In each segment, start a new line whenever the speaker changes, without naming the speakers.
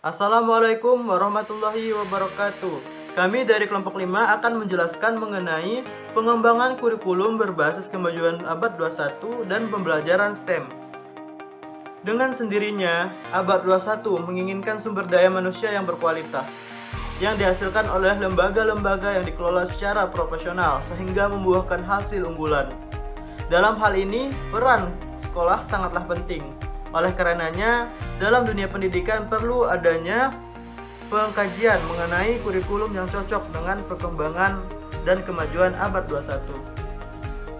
Assalamualaikum warahmatullahi wabarakatuh. Kami dari kelompok 5 akan menjelaskan mengenai pengembangan kurikulum berbasis kemajuan abad 21 dan pembelajaran STEM. Dengan sendirinya, abad 21 menginginkan sumber daya manusia yang berkualitas, yang dihasilkan oleh lembaga-lembaga yang dikelola secara profesional sehingga membuahkan hasil unggulan. Dalam hal ini, peran sekolah sangatlah penting. Oleh karenanya, dalam dunia pendidikan perlu adanya pengkajian mengenai kurikulum yang cocok dengan perkembangan dan kemajuan abad 21.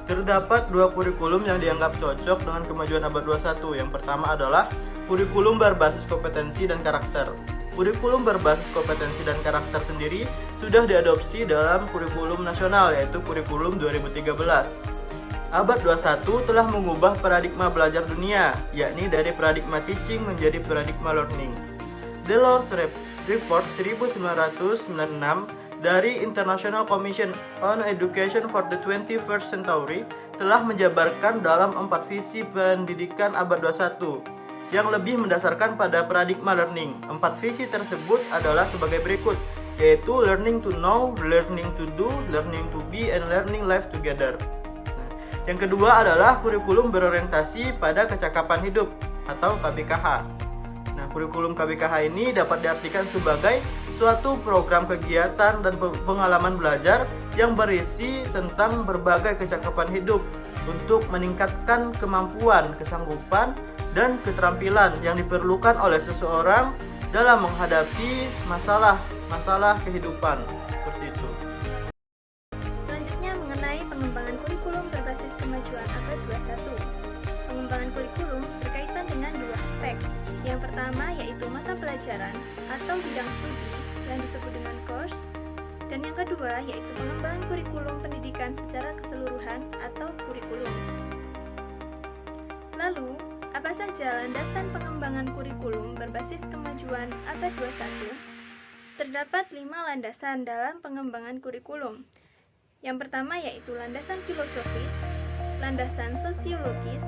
Terdapat dua kurikulum yang dianggap cocok dengan kemajuan abad 21. Yang pertama adalah kurikulum berbasis kompetensi dan karakter. Kurikulum berbasis kompetensi dan karakter sendiri sudah diadopsi dalam kurikulum nasional, yaitu kurikulum 2013. Abad 21 telah mengubah paradigma belajar dunia, yakni dari paradigma teaching menjadi paradigma learning. Delors Report 1996 dari International Commission on Education for the 21st Century telah menjabarkan dalam 4 visi pendidikan abad 21 yang lebih mendasarkan pada paradigma learning. 4 visi tersebut adalah sebagai berikut, yaitu learning to know, learning to do, learning to be, and learning life together. Yang kedua adalah kurikulum berorientasi pada kecakapan hidup atau KBKH. Nah, kurikulum KBKH ini dapat diartikan sebagai suatu program kegiatan dan pengalaman belajar yang berisi tentang berbagai kecakapan hidup untuk meningkatkan kemampuan, kesanggupan, dan keterampilan yang diperlukan oleh seseorang dalam menghadapi masalah kehidupan. Seperti itu.
Selanjutnya mengenai pengembangan kurikulum berbasis kemajuan abad 21. Pengembangan kurikulum berkaitan dengan dua aspek. Yang pertama yaitu mata pelajaran atau bidang studi yang disebut dengan course, dan yang kedua yaitu pengembangan kurikulum pendidikan secara keseluruhan atau kurikulum. Lalu, apa saja landasan pengembangan kurikulum berbasis kemajuan abad 21? Terdapat 5 landasan dalam pengembangan kurikulum. Yang pertama yaitu landasan filosofis, landasan sosiologis,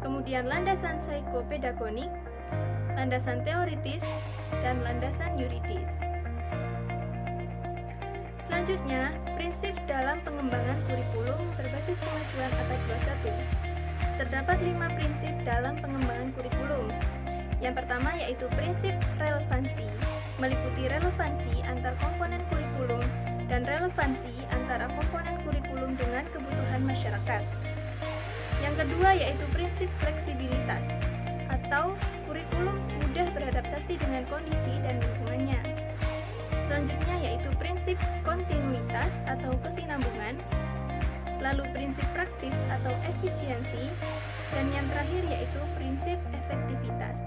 kemudian landasan psikopedagonik, landasan teoritis, dan landasan yuridis. Selanjutnya, prinsip dalam pengembangan kurikulum berbasis kemajuan abad 21. Terdapat 5 prinsip dalam pengembangan kurikulum. Yang pertama yaitu prinsip relevansi, meliputi relevansi antar komponen kurikulum dan relevansi antara komponen kurikulum dengan kebutuhan masyarakat. Yang kedua yaitu prinsip fleksibilitas, atau kurikulum mudah beradaptasi dengan kondisi dan lingkungannya. Selanjutnya yaitu prinsip kontinuitas atau kesinambungan, lalu prinsip praktis atau efisiensi, dan yang terakhir yaitu prinsip efektivitas.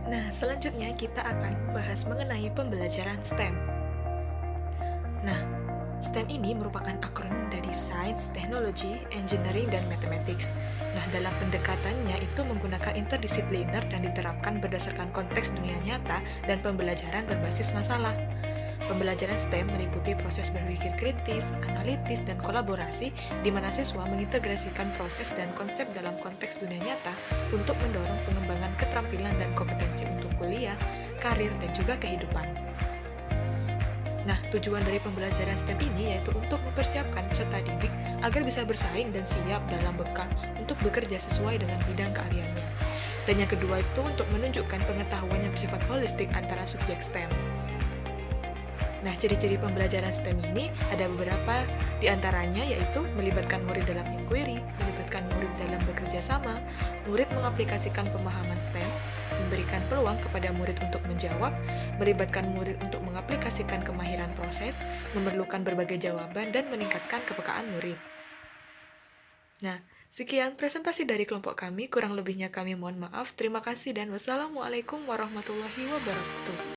Nah, selanjutnya kita akan membahas mengenai pembelajaran STEM. Nah, STEM ini merupakan akronim dari Science, Technology, Engineering, dan Mathematics. Nah, dalam pendekatannya itu menggunakan interdisipliner dan diterapkan berdasarkan konteks dunia nyata dan pembelajaran berbasis masalah. Pembelajaran STEM meliputi proses berpikir kritis, analitis, dan kolaborasi di mana siswa mengintegrasikan proses dan konsep dalam konteks dunia nyata untuk mendorong pengembangan keterampilan dan kompetensi untuk kuliah, karir, dan juga kehidupan. Nah, tujuan dari pembelajaran STEM ini yaitu untuk mempersiapkan peserta didik agar bisa bersaing dan siap dalam bekal untuk bekerja sesuai dengan bidang keahliannya. Dan yang kedua itu untuk menunjukkan pengetahuan yang bersifat holistik antara subjek STEM. Nah, ciri-ciri pembelajaran STEM ini ada beberapa di antaranya yaitu melibatkan murid dalam inquiry, melibatkan murid dalam bekerja sama, murid mengaplikasikan pemahaman STEM, memberikan peluang kepada murid untuk menjawab, melibatkan murid untuk mengaplikasikan kemahiran proses, memerlukan berbagai jawaban, dan meningkatkan kepekaan murid. Nah, sekian presentasi dari kelompok kami, kurang lebihnya kami mohon maaf. Terima kasih dan wassalamualaikum warahmatullahi wabarakatuh.